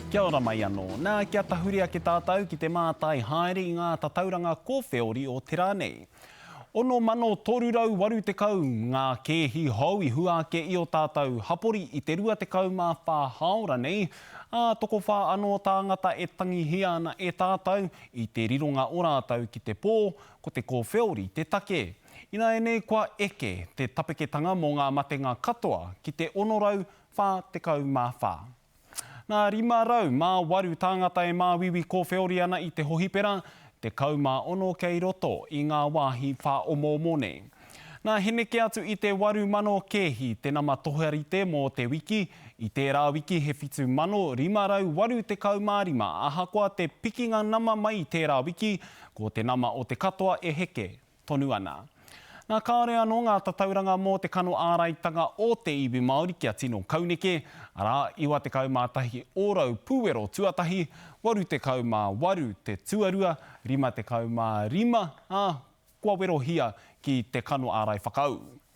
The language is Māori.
Kia ora mai anō. Nā kia tahuria ki tātou ki te mātai haere i ngā tatauranga kōwhiori o te rā nei. Ono mano toru rau waru te kau ngā kēhi hau i huake i o tātou hapori i te rua te kau mā whā haora nei. Toko whā anō tāngata e tangihi ana e tātou i te rironga o rātou ki te pō ko te kōwhiori te take. Ina e nei kua eke te tapeketanga mō ngā matenga katoa ki te onorau whā te kau mā whā. Nā 5 mā 8 tāngata e māwiwi kōwhiori ana i te hohipera, te kaumā 6 kei roto i ngā wāhi whā omomo nei. Nā heneke atu i te 8 mano kehi te nama toharite mō te wiki, i tērā wiki he whitu mano 508 te kaumārima, ahakoa te pikinga nama mai i tērā wiki, ko te nama o te katoa e heke tonu ana. Nā kāore anō ngā tatauranga mō te kano āraitanga o te iwi Māori kia tino kauneke, arā iwa te kaumātahi ōrau pūwero tuatahi, 8 te kaumā 8 te tuarua, 5 te kaumā 5, kua wero hia ki te kano ārai whakau.